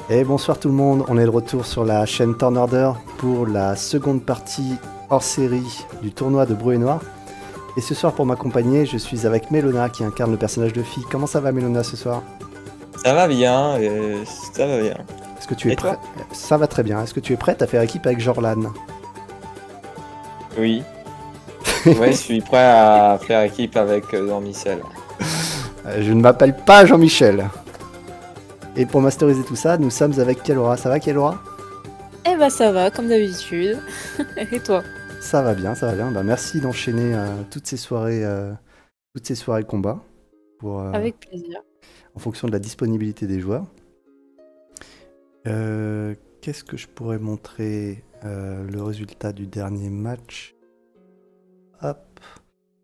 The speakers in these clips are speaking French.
Et bonsoir tout le monde, on est de retour sur la chaîne Turn Order pour la seconde partie hors série du tournoi de Brou et Noir. Et ce soir pour m'accompagner, je suis avec Melona qui incarne le personnage de Fille. Comment ça va Melona ce soir? Ça va bien, ça va bien. Est-ce que tu es Et prêt? toi? Ça va très bien. Est-ce que tu es prête à faire équipe avec Jorlan? Oui. Ouais, je suis prêt à faire équipe avec Jean-Michel. Je ne m'appelle pas Jean-Michel. Et pour masteriser tout ça, nous sommes avec Kelora. Ça va Kelora? Eh bah ça va, comme d'habitude. Et toi? Ça va bien, ça va bien. Bah, merci d'enchaîner toutes ces soirées de combat pour, Avec plaisir. en fonction de la disponibilité des joueurs. Qu'est-ce que je pourrais montrer? Le résultat du dernier match. Hop.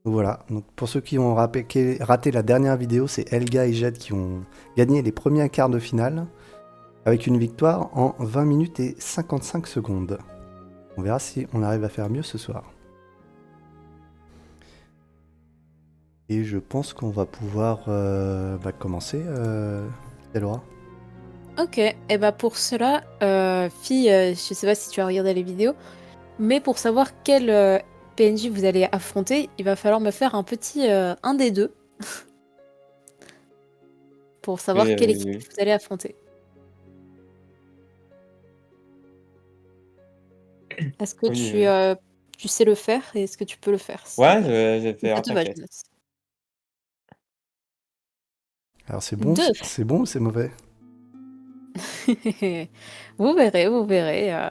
Voilà. Donc pour ceux qui ont raté la dernière vidéo, c'est Elga et Jed qui ont gagné les premiers quarts de finale avec une victoire en 20 minutes et 55 secondes. On verra si on arrive à faire mieux ce soir. Et je pense qu'on va pouvoir commencer. Elora. Ok, et bah pour cela, fille, je sais pas si tu as regardé les vidéos, mais pour savoir quel PNJ vous allez affronter, il va falloir me faire un petit un des deux pour savoir Oui, quelle oui, équipe oui. vous allez affronter. Est-ce que Oui, tu sais le faire et est-ce que tu peux le faire? ouais, je vais Si ça faire, te va, je t'inquiète. note. Alors c'est bon, Deux. c'est bon ou c'est mauvais? Vous verrez, vous verrez.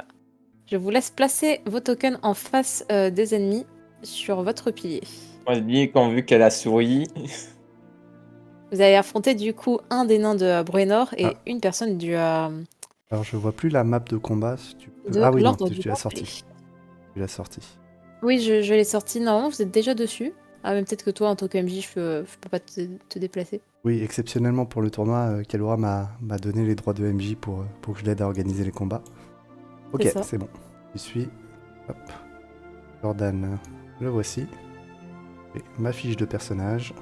Je vous laisse placer vos tokens en face des ennemis sur votre pilier. Moi, je dis quand vu qu'elle a souri. Vous allez affronter du coup un des nains de Bruenor et Ah, une personne alors je vois plus la map de combat. Si tu peux... de Ah oui, non, l'ordre du tu l'as Templier. sorti. Tu l'as sorti. Oui, je l'ai sorti. Normalement, vous êtes déjà dessus. Ah, mais peut-être que toi, en tant que MJ, je peux pas te déplacer. Oui, exceptionnellement pour le tournoi, Kalora m'a donné les droits de MJ pour que je l'aide à organiser les combats. C'est Ok, ça. c'est bon. Je suis. Hop. Jordan, le voici. Et ma fiche de personnage.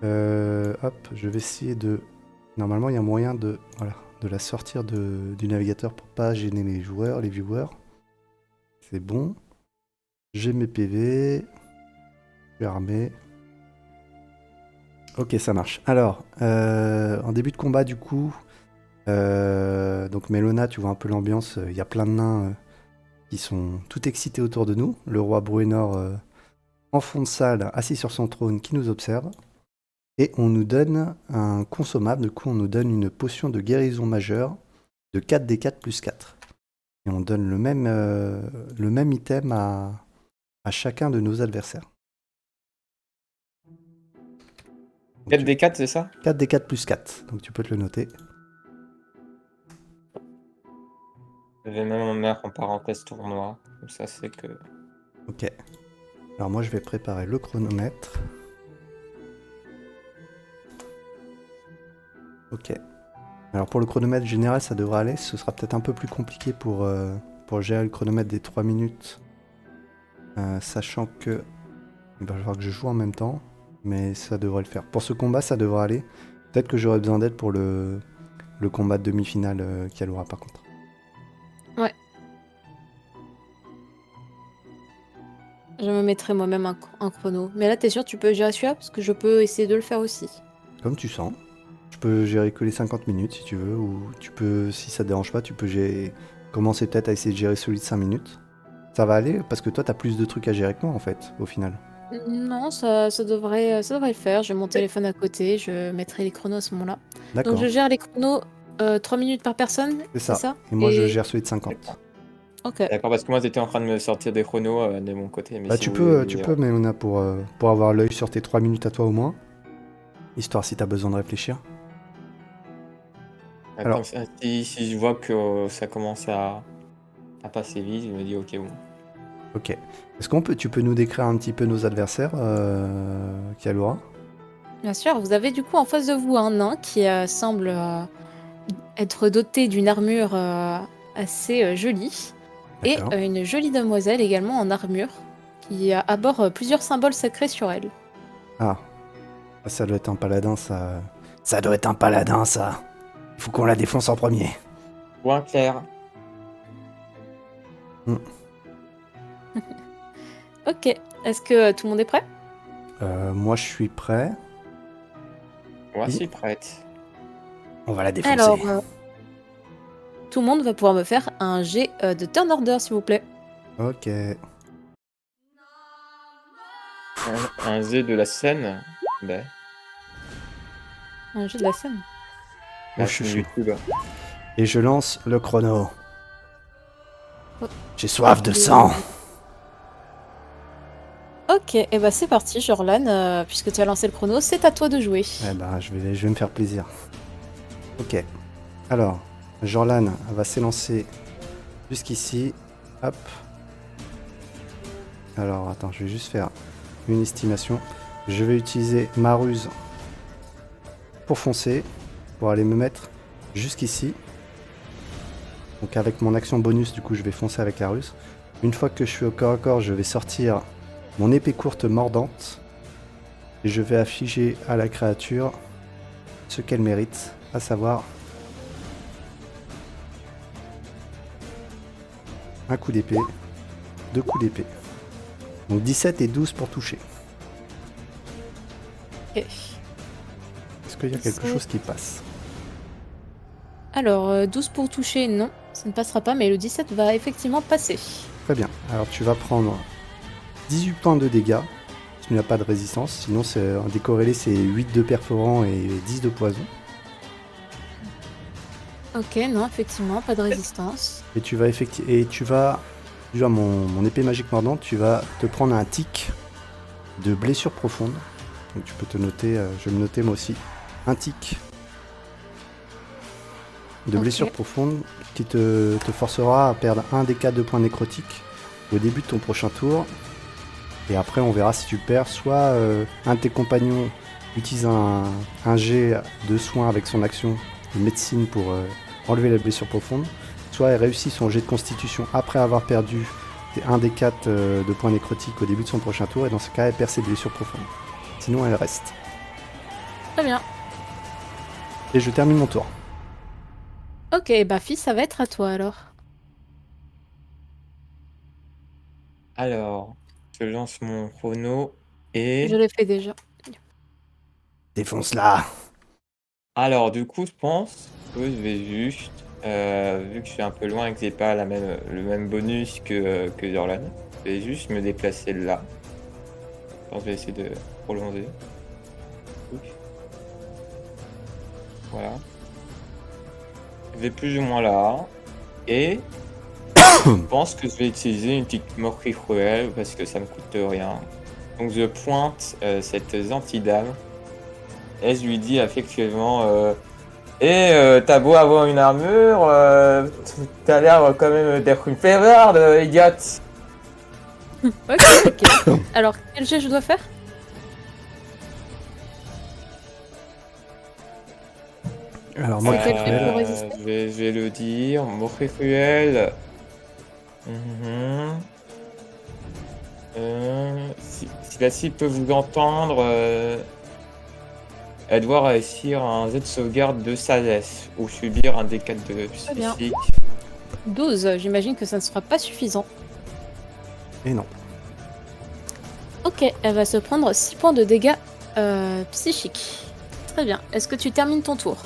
Hop, je vais essayer de... Normalement, il y a moyen de la sortir du navigateur pour pas gêner les joueurs, les viewers. C'est bon. J'ai mes PV. Je suis armé. Ok, ça marche. Alors, en début de combat, du coup, donc Melona, tu vois un peu l'ambiance. Il y a plein de nains qui sont tout excités autour de nous. Le roi Bruenor en fond de salle, assis sur son trône, qui nous observe. Et on nous donne un consommable. Du coup, on nous donne une potion de guérison majeure de 4d4 plus 4. Et on donne le même item à chacun de nos adversaires. 4d4, c'est ça? 4d4 plus 4. Donc tu peux te le noter. Je vais même en mettre en parenthèse tournoi. Comme ça, c'est que. Ok. Alors moi, je vais préparer le chronomètre. Ok. Alors pour le chronomètre général, ça devrait aller. Ce sera peut-être un peu plus compliqué pour gérer le chronomètre des 3 minutes. Sachant que il va falloir que je joue en même temps. Mais ça devrait le faire. Pour ce combat, ça devrait aller. Peut-être que j'aurai besoin d'aide pour le combat de demi-finale qu'il y aura par contre. Ouais. Je me mettrai moi-même un chrono. Mais là, t'es sûr, tu peux gérer celui-là? Parce que je peux essayer de le faire aussi. Comme tu sens. Je peux gérer que les 50 minutes si tu veux. Ou tu peux, si ça te dérange pas, tu peux commencer peut-être à essayer de gérer celui de 5 minutes. Ça va aller parce que toi, t'as plus de trucs à gérer que moi en fait, au final. Non, ça devrait le faire. J'ai mon téléphone à côté, je mettrai les chronos à ce moment-là. Donc D'accord. je gère les chronos 3 minutes par personne, C'est c'est ça. ça? Et moi, je gère celui de 50. Ok. D'accord, parce que moi, j'étais en train de me sortir des chronos de mon côté. Mais Bah, si vous voulez. mais on a pour avoir l'œil sur tes 3 minutes à toi au moins. Histoire si t'as besoin de réfléchir. Alors, Comme ça, si je vois que ça commence à passer vite, je me dis ok, bon. ok. Tu peux nous décrire un petit peu nos adversaires, Kialura? Bien sûr, vous avez du coup en face de vous un nain qui semble être doté d'une armure assez jolie. Et D'accord. une jolie demoiselle également en armure qui arbore plusieurs symboles sacrés sur elle. Ah, ça doit être un paladin, ça. Ça doit être un paladin, ça. Faut qu'on la défonce en premier. Point clair. Ok. Est-ce que tout le monde est prêt? Moi, je suis prêt. Moi, Oui. je suis prête. On va la défoncer. Alors, tout le monde va pouvoir me faire un jet de turn order, s'il vous plaît. Ok. Un Z de la scène. Ben, Un jet de la scène. Mon la chaîne chouchou. YouTube. Et je lance le chrono. Oh. J'ai soif de sang. Ok, et bah c'est parti, Jorlan, puisque tu as lancé le chrono, c'est à toi de jouer. Eh ben, je vais me faire plaisir. Ok. Alors, Jorlan va s'élancer jusqu'ici. Hop. Alors, attends, je vais juste faire une estimation. Je vais utiliser ma ruse pour foncer, pour aller me mettre jusqu'ici. Donc avec mon action bonus, du coup, je vais foncer avec la ruse. Une fois que je suis au corps à corps, je vais sortir mon épée courte mordante. Et je vais afficher à la créature ce qu'elle mérite, à savoir un coup d'épée, 2 coups d'épée. Donc 17 et 12 pour toucher. Ok. Est-ce qu'il y a quelque 17. chose qui passe? Alors, 12 pour toucher, non, ça ne passera pas, mais le 17 va effectivement passer. Très bien. Alors tu vas prendre 18 points de dégâts. Tu n'as pas de résistance. Sinon, un décorrélé, c'est 8 de perforant et 10 de poison. Ok, non, effectivement, pas de résistance. Et tu vas mon épée magique mordante, tu vas te prendre un tic de blessure profonde. Donc tu peux te noter, je vais me noter moi aussi, un tic de Ok. blessure profonde qui te forcera à perdre un des 4 de points nécrotiques au début de ton prochain tour. Et après on verra si tu perds, soit un de tes compagnons utilise un jet de soin avec son action de médecine pour enlever la blessure profonde, soit elle réussit son jet de constitution après avoir perdu un des 4 de points nécrotiques au début de son prochain tour, et dans ce cas elle perd ses blessures profondes. Sinon elle reste. Très bien. Et je termine mon tour. Ok, bah fille, ça va être à toi alors. Alors, je lance mon chrono Je et... l'ai fait déjà. Défonce-la! Alors, du coup, je pense que je vais juste, vu que je suis un peu loin et que j'ai pas le même bonus que Jorlan, je vais juste me déplacer là. Je pense que je vais essayer de prolonger. Oups. Voilà. Je vais plus ou moins là. Et je pense que je vais utiliser une petite moquerie cruelle parce que ça me coûte rien. Donc je pointe cette gentille dame et je lui dis effectivement t'as beau avoir une armure, t'as l'air quand même d'être une fêvarde, idiote. Ok, ok. Alors, quel jet je dois faire? Alors moi, C'est quel fait pour résister? Je vais le dire, moquerie cruelle. Mhm. Si la cible peut vous entendre, elle doit réussir un jet de sauvegarde de sagesse ou subir un D4 de Très bien. psychique. 12, j'imagine que ça ne sera pas suffisant. et non. Ok, elle va se prendre 6 points de dégâts psychiques. Très bien. Est-ce que tu termines ton tour?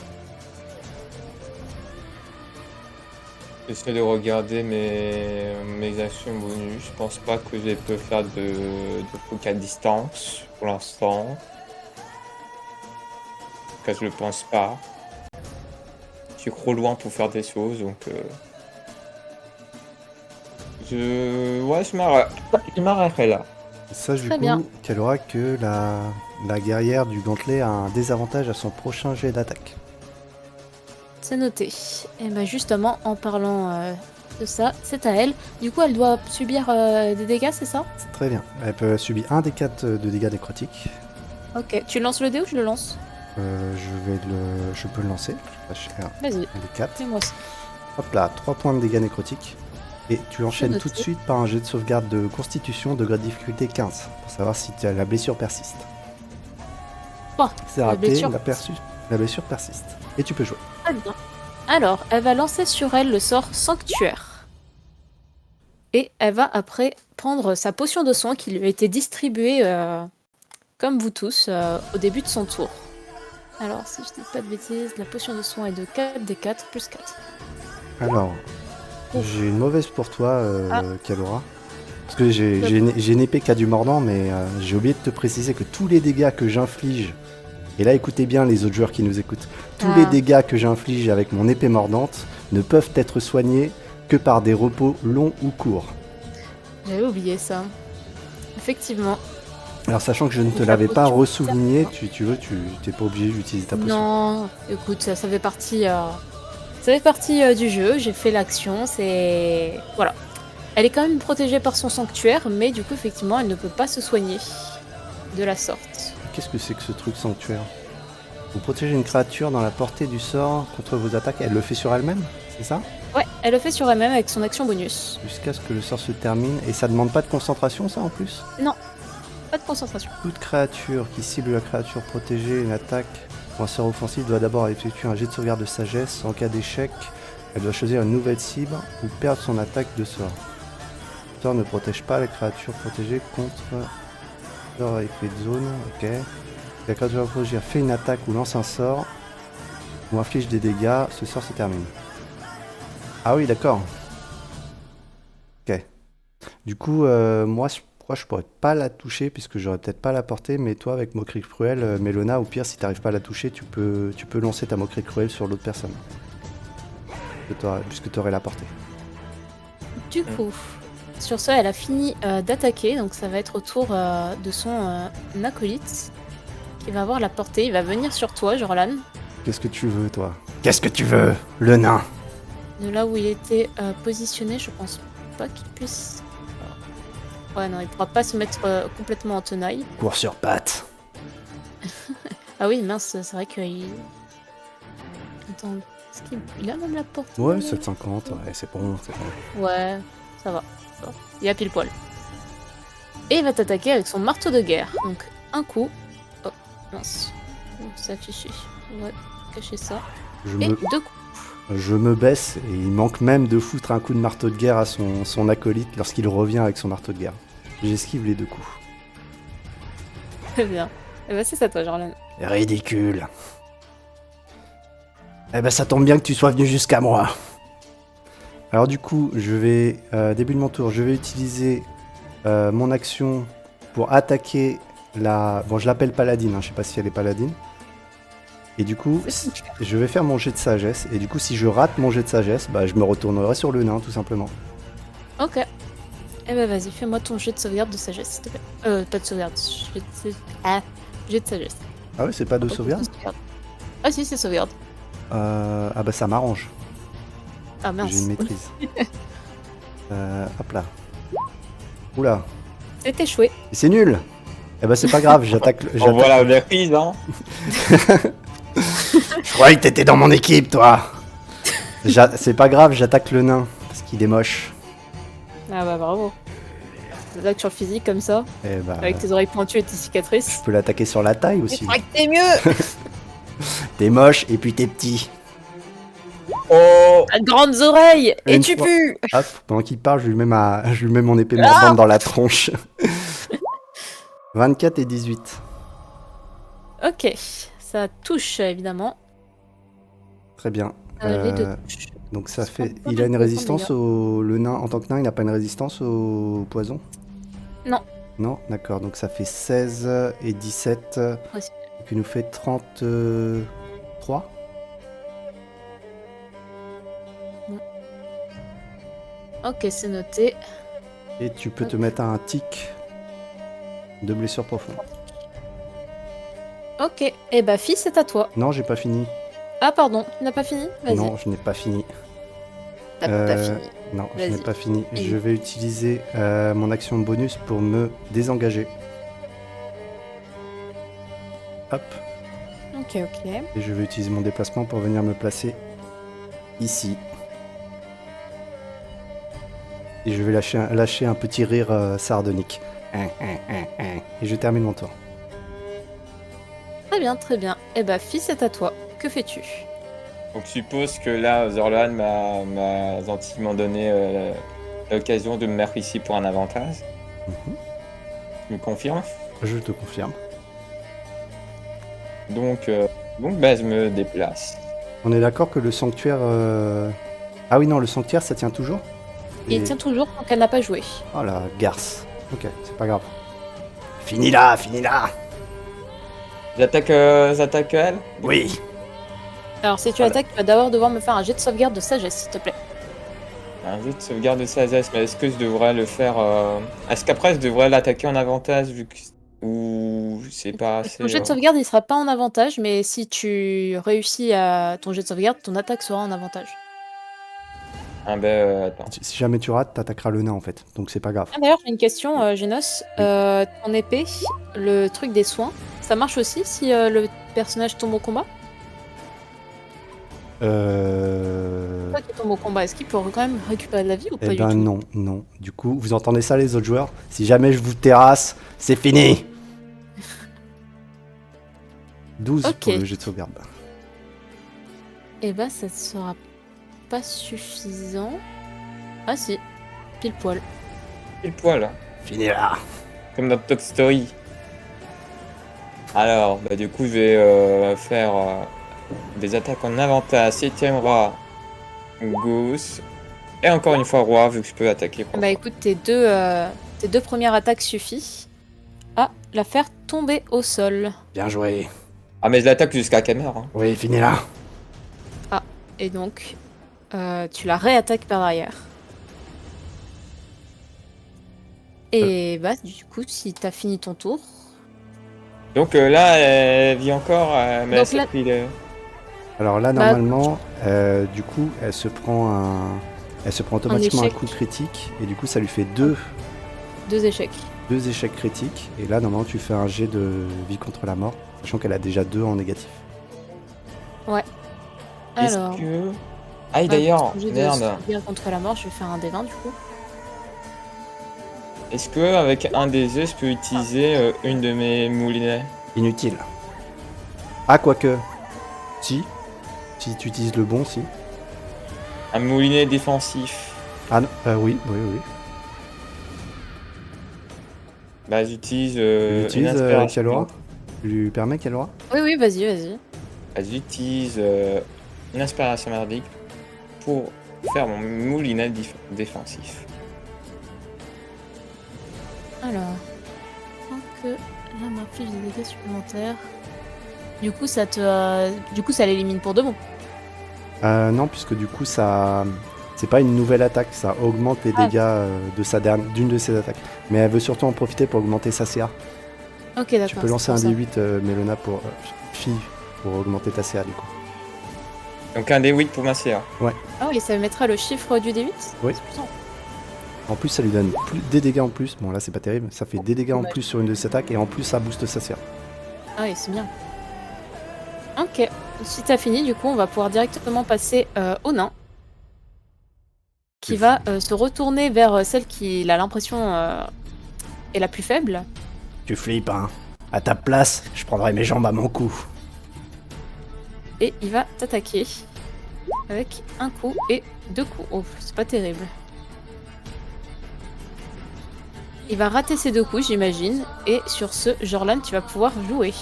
J'essaie de regarder mes actions bonus. Je pense pas que je peux faire de trucs à distance pour l'instant. En tout cas, je le pense pas. Je suis trop loin pour faire des choses, donc je m'arrêterai là. Sache du Très coup bien. qu'elle aura que la guerrière du gantelet a un désavantage à son prochain jet d'attaque. C'est noté. Et bah justement, en parlant de ça, c'est à elle. Du coup, elle doit subir des dégâts, c'est ça? C'est très bien. Elle peut subir un des 4 de dégâts nécrotiques. Ok. Tu lances le dé ou je le lance? Je peux le lancer. Vas-y, Un des 4. fais-moi ça. Hop là, 3 points de dégâts nécrotiques. Et tu enchaînes noté. tout de suite par un jet de sauvegarde de constitution degré de difficulté 15. Pour savoir si la blessure persiste. Oh, C'est la raté, blessure. la blessure persiste. Et tu peux jouer. Très bien. Alors, elle va lancer sur elle le sort Sanctuaire. Et elle va après prendre sa potion de soin qui lui a été distribuée, comme vous tous, au début de son tour. Alors, si je dis pas de bêtises, la potion de soin est de 4d4 plus 4. Alors, j'ai une mauvaise pour toi, Ah. Kalora. Parce que j'ai une épée qui a du mordant, mais j'ai oublié de te préciser que tous les dégâts que j'inflige, et là écoutez bien les autres joueurs qui nous écoutent, tous les dégâts que j'inflige avec mon épée mordante ne peuvent être soignés que par des repos longs ou courts. J'avais oublié ça. Effectivement. Alors sachant que je ne te La l'avais pas potion. ressouligné, tu t'es pas obligé d'utiliser ta potion. Non, écoute, ça fait partie, du jeu. J'ai fait l'action, c'est... Voilà. Elle est quand même protégée par son sanctuaire, mais du coup, effectivement, elle ne peut pas se soigner de la sorte. Qu'est-ce que c'est que ce truc sanctuaire? Vous protégez une créature dans la portée du sort contre vos attaques, elle le fait sur elle-même, c'est ça? Ouais, elle le fait sur elle-même avec son action bonus. Jusqu'à ce que le sort se termine, et ça demande pas de concentration ça en plus? Pas de concentration. Toute créature qui cible la créature protégée, une attaque ou un sort offensif doit d'abord effectuer un jet de sauvegarde de sagesse. En cas d'échec, elle doit choisir une nouvelle cible ou perdre son attaque de sort. Le sort ne protège pas les créatures protégées contre sort à effet de zone. Ok. Si la créature protégée fait une attaque ou lance un sort ou inflige des dégâts, ce sort se termine. Ah oui, d'accord. Ok. Du coup, moi, je pourrais pas la toucher puisque j'aurais peut-être pas la portée, mais toi avec moquerie cruelle, Mélona, au pire si t'arrives pas à la toucher, tu peux lancer ta moquerie cruelle sur l'autre personne. Puisque t'aurais la portée. Du coup, sur ça, elle a fini d'attaquer, donc ça va être au tour de son acolyte qui va avoir la portée. Il va venir sur toi, Jorlan, Qu'est-ce que tu veux, toi? Qu'est-ce que tu veux, le nain? de là où il était positionné. Je pense pas qu'il puisse. Ouais, non, il pourra pas se mettre complètement en tenaille. Cours sur pattes. Ah oui, mince, c'est vrai qu'il. Attends, est-ce qu'il a même la portée? Ouais, 750, ouais, c'est bon, c'est bon. Ouais, ça va. Ça va. Il a pile poil. Et il va t'attaquer avec son marteau de guerre. Donc, un coup. Oh, mince. C'est affiché. On va cacher ça. Je Et me, deux coups. je me baisse et il manque même de foutre un coup de marteau de guerre à son acolyte lorsqu'il revient avec son marteau de guerre. J'esquive les deux coups. Très bien. Et bah, c'est ça, toi, Jorlan. Ridicule. Eh ben ça tombe bien que tu sois venu jusqu'à moi. Alors du coup, je vais, début de mon tour, je vais utiliser mon action pour attaquer la... Bon, je l'appelle paladine, hein, je sais pas si elle est paladine. Et du coup, je vais faire mon jet de sagesse. Et du coup, si je rate mon jet de sagesse, bah, je me retournerai sur le nain, tout simplement. Ok. Eh ben, vas-y, fais-moi ton jet de sauvegarde de sagesse, s'il te plaît. Pas de sauvegarde. Jet de sagesse. Ah ouais, c'est pas de sauvegarde? Ah si, c'est sauvegarde. Ah bah ça m'arrange, Ah mince. j'ai une maîtrise. Hop là. Oula, C'est échoué. c'est nul. Eh bah c'est pas grave, j'attaque... On voit la maîtrise, hein. Je croyais que t'étais dans mon équipe, toi. C'est pas grave, j'attaque le nain, parce qu'il est moche. Ah bah bravo. L'attaque sur le physique comme ça, Eh bah, avec tes oreilles pointues et tes cicatrices. je peux l'attaquer sur la taille Je aussi. crois que t'es mieux. T'es moche et puis t'es petit. Oh, T'as de grandes oreilles et Une tu fois. pues. Hop, pendant qu'il parle, je lui mets mon épée mordante dans la tronche. 24 et 18. Ok, ça touche évidemment. Très bien. Les deux touches. Donc ça Ça fait... prend pas Il a une beaucoup de résistance au... Le nain, en tant que nain, il n'a pas une résistance au poison? Non. Non, d'accord. Donc ça fait 16 et 17. Ouais. Donc il nous fait 33. Ok, c'est noté. Et tu peux te mettre à un tic de blessure profonde. Ok, et bah fille, c'est à toi. Non, j'ai pas fini. Ah pardon, tu n'as pas fini? Vas-y. Non, je n'ai pas fini. T'as pas fini. Non, je n'ai Vas-y. pas fini. Vas-y. Je vais utiliser mon action bonus pour me désengager. Hop. Ok, ok. Et je vais utiliser mon déplacement pour venir me placer ici. Et je vais lâcher un petit rire sardonique. Et je termine mon tour. Très bien, très bien. Et bah fille, c'est à toi. Que fais-tu? Donc je suppose que là, Zorlan m'a gentiment donné l'occasion de me mettre ici pour un avantage. Tu me confirmes? Je te confirme. Donc bah, je me déplace. On est d'accord que le sanctuaire... Ah oui, non, le sanctuaire, ça tient toujours? Il tient toujours tant qu'elle n'a pas joué. Oh la garce. Ok, c'est pas grave. Finis-la, finis-la. J'attaque elle? Oui. Alors si tu Voilà. attaques, tu vas d'abord devoir me faire un jet de sauvegarde de sagesse, s'il te plaît. Un jeu de sauvegarde de sagesse, mais est-ce que je devrais le faire... Est-ce qu'après je devrais l'attaquer en avantage vu que... Ou c'est pas assez... Ton jet de sauvegarde, il sera pas en avantage, mais si tu réussis à ton jet de sauvegarde, ton attaque sera en avantage. Ah ben attends. Si jamais tu rates, t'attaqueras le nain en fait. Donc c'est pas grave. Ah, d'ailleurs, j'ai une question, Genos. Ton épée, le truc des soins, ça marche aussi si le personnage tombe au combat? Toi qui tombe au combat, est-ce qu'il peut quand même récupérer de la vie ou pas Eh du ben tout? non, non. Du coup, vous entendez ça les autres joueurs? Si jamais je vous terrasse, c'est fini. 12 Ok. pour le jet de sauvegarde. Eh ben, ça sera pas suffisant. Ah si, pile poil. Pile poil, Finis-la. comme dans Toy Story. Alors, bah du coup je vais faire des attaques en avantage. 7ème roi, Goose. Et encore une fois roi, vu que je peux attaquer. Bah écoute, tes deux premières attaques suffisent à la faire tomber au sol. Bien joué. Ah mais je l'attaque jusqu'à qu'elle meure. Hein. Oui, finis-la. Et donc, tu la réattaques par derrière. Et bah du coup, si t'as fini ton tour... Donc là, elle vit encore, mais Donc elle s'est là- pris le... Alors là, Bah, normalement, du coup, elle se prend automatiquement un échec. coup critique. Et du coup, ça lui fait deux 2 échecs. échecs critiques. Et là, normalement, tu fais un jet de vie contre la mort. Sachant qu'elle a déjà 2 en négatif. Est-ce Alors, que... Ah et d'ailleurs, ton jet de merde. sauvegarde contre la mort, je vais faire un D20 du coup. Est-ce que avec un des jets, je peux utiliser une de mes moulinets? Inutile. Ah, quoique. Si. Si tu utilises le bon, si. Un moulinet défensif. Ah non, oui, oui, oui. Bah j'utilise Tu une l'utilises, inspiration. quelle aura? Tu lui permets quelle aura? Oui, oui, vas-y, vas-y. Bah, j'utilise une inspiration merdique pour faire mon moulinet défensif. Alors, tant que là m'inflige des dégâts supplémentaires. Du coup, ça l'élimine pour de bon. Non, puisque du coup, ça. C'est pas une nouvelle attaque, ça augmente les Ah. dégâts d'une de ses attaques. Mais elle veut surtout en profiter pour augmenter sa CA. Ok, d'accord. Tu peux lancer un D8, Mélona, pour fille, pour augmenter ta CA du coup. Donc un D8 pour ma CA. Ah oui, ça mettra le chiffre du D8? Oui. C'est puissant. En plus, ça lui donne des dégâts en plus. Bon, là, c'est pas terrible. Ça fait des dégâts en Dommage. plus sur une de ses attaques et en plus, ça booste sa CA. Ah oui, c'est bien. Ok. Si t'as fini, du coup, on va pouvoir directement passer au nain. Qui va se retourner vers celle qui a l'impression est la plus faible. Tu flippes, hein. À ta place, je prendrai mes jambes à mon cou. Et il va t'attaquer avec un coup et 2 coups. Oh, c'est pas terrible. Il va rater ses 2 coups, j'imagine. Et sur ce, Jorlan, tu vas pouvoir jouer.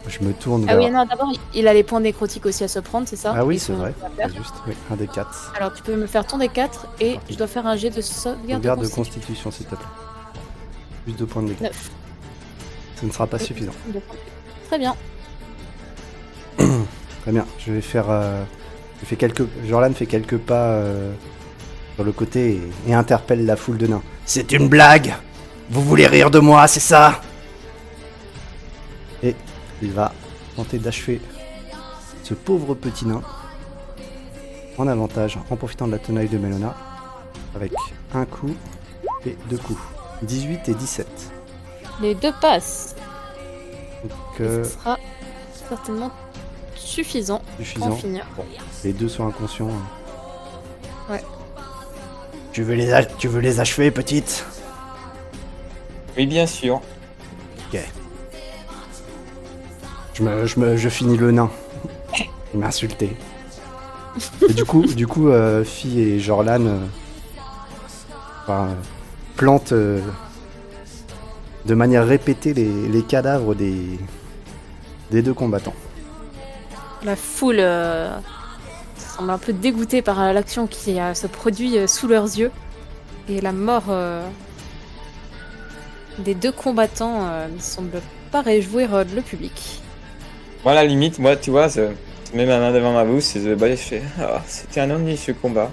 Je me tourne Ah vers... oui, non, d'abord, il a les points nécrotiques aussi à se prendre, c'est ça? Ah oui, Ils c'est sont vrai. à faire. C'est juste, oui, un des 4. Alors, tu peux me faire ton D4 et je dois faire un jet de sauvegarde Regarde de de constitution. constitution, s'il te plaît. Plus de points de dégâts. 9. Ce ne sera pas suffisant. Très bien. Très bien. Je vais faire... Jorlan fait quelques pas sur le côté et interpelle la foule de nains. C'est une blague! Vous voulez rire de moi, c'est ça? Et il va tenter d'achever ce pauvre petit nain en avantage, en profitant de la tenaille de Mélona, avec un coup et 2 coups. 18 et 17. Les 2 passent. Donc, Ce sera certainement suffisant pour en suffisant. finir. Les deux sont inconscients. Ouais. Tu veux les achever, petite? Oui, bien sûr. Je finis le nain. Il m'a insulté. Et du coup, Fi et Jorlan plantent de manière répétée les cadavres des deux combattants. La foule semble un peu dégoûtée par l'action qui se produit sous leurs yeux. Et la mort des deux combattants ne semble pas réjouir le public. Moi, à la limite, moi, tu vois, je mets ma main devant ma bouche et je je fais ah, c'était un ennui ce combat.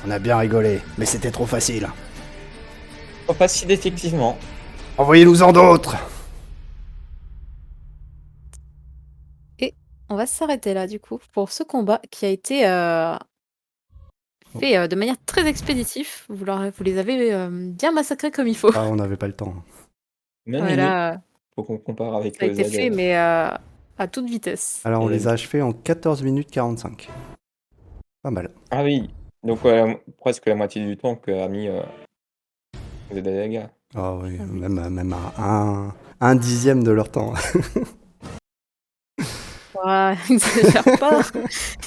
On a bien rigolé, mais c'était trop facile. Pas facile, effectivement. Envoyez-nous-en d'autres. Et on va s'arrêter là, du coup, pour ce combat qui a été fait de manière très expéditive. Vous les avez bien massacrés comme il faut. Ah, on n'avait pas le temps. Même limite, Voilà, faut qu'on compare avec ça a été Z. fait, mais à toute vitesse. Alors, on Et- les a achevés en 14 minutes 45. Pas mal. Ah oui, donc presque la moitié du temps qu'a mis Z. Ah oui, Ah oui. même à un dixième de leur temps. Ouais, exagère pas.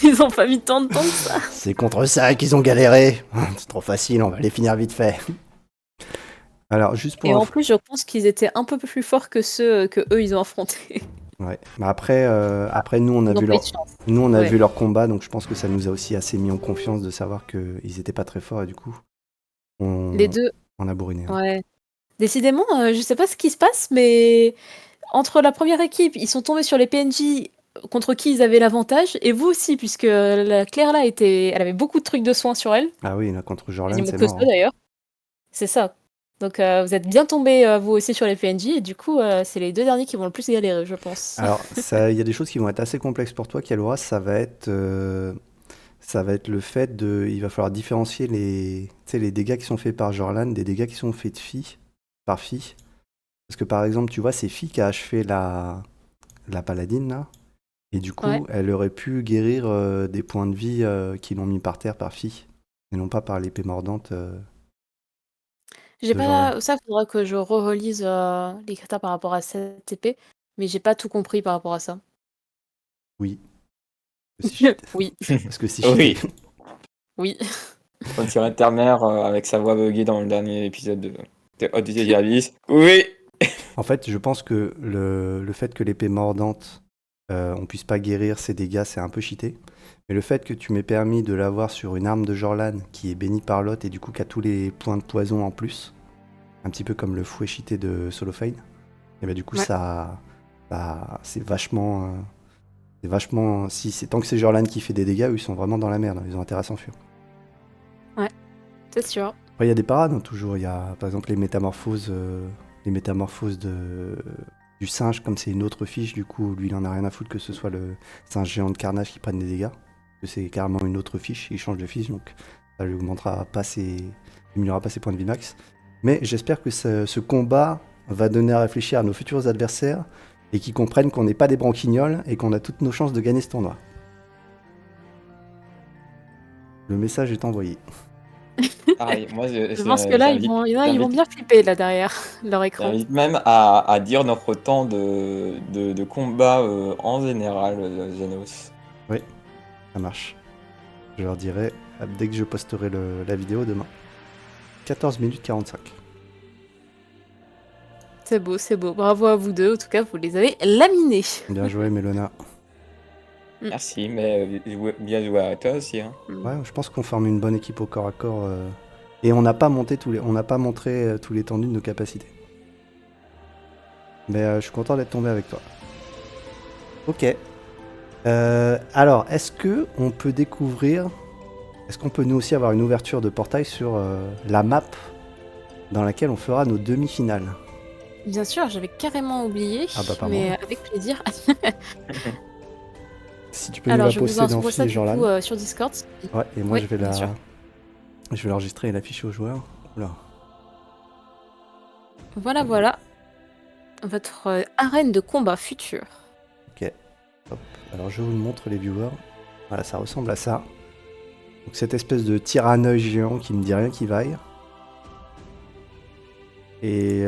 Ils ont pas mis tant de temps que ça. C'est contre ça qu'ils ont galéré. C'est trop facile, on va les finir vite fait. Alors, juste pour Et en info- plus, je pense qu'ils étaient un peu plus forts que ceux que eux ils ont affrontés. Ouais. Mais après, nous, on a Ils ont vu pas eu de chance. Ouais. vu leur combat, donc je pense que ça nous a aussi assez mis en confiance de savoir qu'ils étaient pas très forts et du coup, Les deux, on a bourriné. Hein. ouais. Décidément, je sais pas ce qui se passe, mais entre la première équipe, ils sont tombés sur les PNJ contre qui ils avaient l'avantage, et vous aussi, puisque la Claire là elle avait beaucoup de trucs de soins sur elle, Ah oui, là, contre Jorlan, quasiment c'est que mort. ça Hein. d'ailleurs. C'est ça. Donc vous êtes bien tombés vous aussi sur les PNJ, et du coup c'est les deux derniers qui vont le plus galérer, je pense. Alors, il y a des choses qui vont être assez complexes pour toi, Kalora. Ça va être le fait de. Il va falloir différencier les dégâts qui sont faits par Jorlan des dégâts qui sont faits par Fi. Parce que par exemple, tu vois, c'est Fi qui a achevé la paladine là. Et du coup, Ouais. elle aurait pu guérir des points de vie qui l'ont mis par terre par Fi. Et non pas par l'épée mordante J'ai de Jorlan. pas. Ça, faudra que je re-relise les critères par rapport à cette épée, mais j'ai pas tout compris par rapport à ça. Oui. C'est cheaté. Oui, Parce que c'est Oui. cheaté. oui. On dirait ta mère avec sa voix buggée dans le dernier épisode de Odyssey Service. Oui. En fait, je pense que le fait que l'épée mordante, on puisse pas guérir ses dégâts, c'est un peu cheaté. Mais le fait que tu m'aies permis de l'avoir sur une arme de Jorlan qui est bénie par l'autre et du coup qui a tous les points de poison en plus, un petit peu comme le fouet cheaté de Solofane, et ben du coup Ouais. c'est vachement. Tant que c'est Jorlan qui fait des dégâts, eux ils sont vraiment dans la merde, hein. Ils ont intérêt à s'enfuir. C'est sûr. Après, il y a des parades, hein, toujours. Il y a par exemple les métamorphoses du singe, comme c'est une autre fiche, du coup, lui, il en a rien à foutre que ce soit le singe géant de carnage qui prenne des dégâts. Parce que c'est carrément une autre fiche, il change de fiche, donc ça lui augmentera pas diminuera pas ses points de vie max. Mais j'espère que ce combat va donner à réfléchir à nos futurs adversaires et qu'ils comprennent qu'on n'est pas des branquignoles et qu'on a toutes nos chances de gagner ce tournoi. Le message est envoyé. Pareil, moi, Je pense que là, ils vont bien flipper là derrière leur écran. j'invite même à dire notre temps de combat en général, Genos. Ça marche. Je leur dirai dès que je posterai la vidéo demain. 14 minutes 45. C'est beau, c'est beau. Bravo à vous deux. En tout cas, vous les avez laminés. Bien joué, Melona. Merci, mais bien joué à toi aussi. Hein. Ouais, je pense qu'on forme une bonne équipe au corps à corps. Et on n'a pas montré tout l'étendue de nos capacités. Mais je suis content d'être tombé avec toi. Ok. Alors, est-ce qu'on peut découvrir... Est-ce qu'on peut nous aussi avoir une ouverture de portail sur la map dans laquelle on fera nos demi-finales? Bien sûr, j'avais carrément oublié, Ah bah, mais pardon. avec plaisir. Si tu peux nous Alors, la je vous poster dans envoie ça Fi et du Jorlan. coup sur Discord. Ouais, et moi Oui, je vais bien sûr. l'enregistrer et l'afficher aux joueurs. Oula. Voilà, voilà. Votre arène de combat futur. Ok. Hop. Alors je vous montre les viewers. Voilà, ça ressemble à ça. Donc cette espèce de tyranneuil géant qui me dit rien qui vaille. Et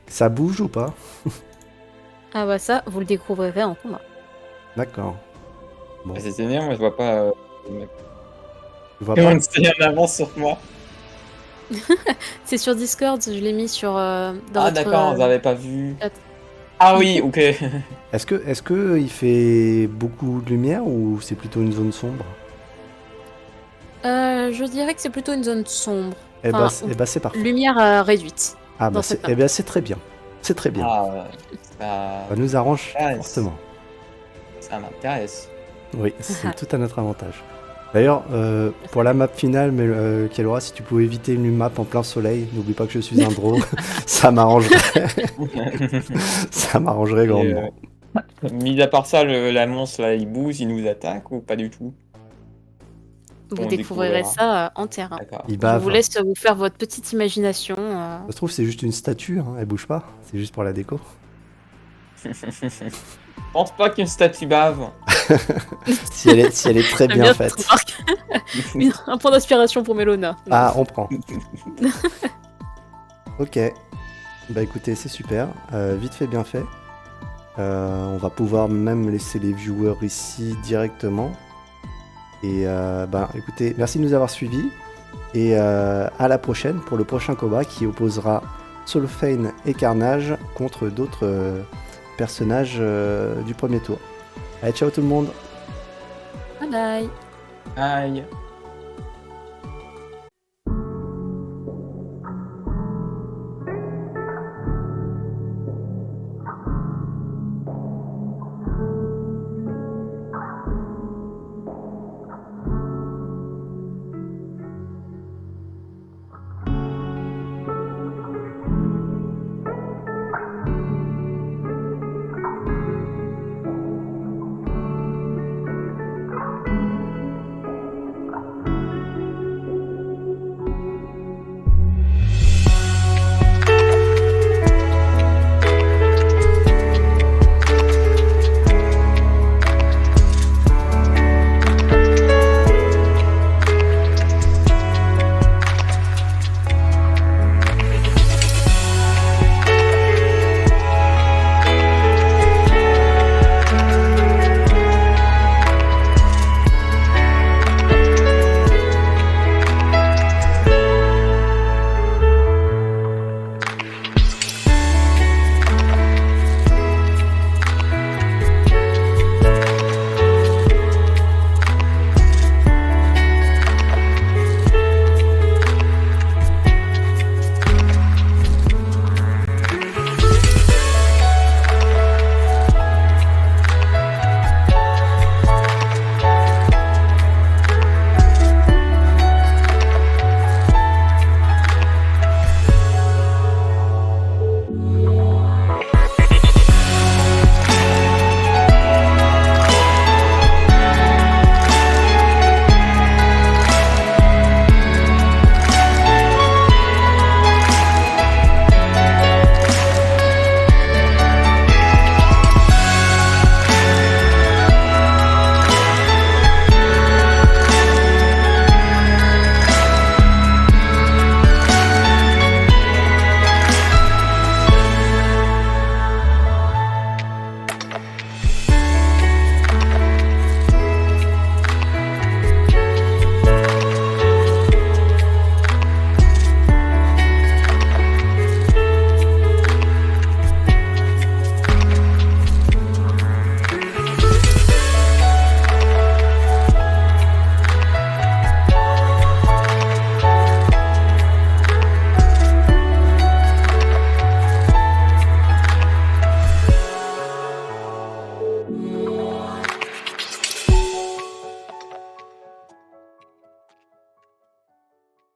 ça bouge ou pas? Ah bah ça, vous le découvrirez en combat. D'accord. Bon, C'est génial, moi je vois pas. tu vois Et pas? on sait en avance sur moi. C'est sur Discord, je l'ai mis sur dans Ah votre d'accord, vous avez pas vu. chat. Ah oui, ok. Est-ce que il fait beaucoup de lumière ou c'est plutôt une zone sombre? Je dirais que c'est plutôt une zone sombre. Eh bah, Enfin, c'est parfait. lumière réduite Ah bah dans cette map. c'est très bien. C'est très bien. Ah, Ça nous arrange Ah, fortement. ça m'intéresse. Oui, c'est tout à notre avantage. D'ailleurs, pour la map finale, mais Kelora, si tu pouvais éviter une map en plein soleil, n'oublie pas que je suis un draw, ça m'arrangerait. Ça m'arrangerait grandement. Mis à part ça, la monstre là, il bouge, il nous attaque ou pas du tout? Vous On découvrirez découvrira. ça en terrain. D'accord. Il Je bave. vous laisse vous faire votre petite imagination. Ça se trouve, c'est juste une statue, hein, elle bouge pas. C'est juste pour la déco. Pense pas qu'une statue bave. Si elle est très J'aime bien cette faite. remarque. Un point d'inspiration pour Mélona. Ah, on prend. Ok. Bah écoutez, c'est super. Vite fait, bien fait. On va pouvoir même laisser les viewers ici directement. Et bah écoutez, merci de nous avoir suivis. Et à la prochaine pour le prochain combat qui opposera Solfane et Carnage contre d'autres personnages du premier tour. Allez, ciao tout le monde! Bye bye. Aïe.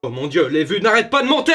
Oh mon dieu, les vues n'arrêtent pas de monter!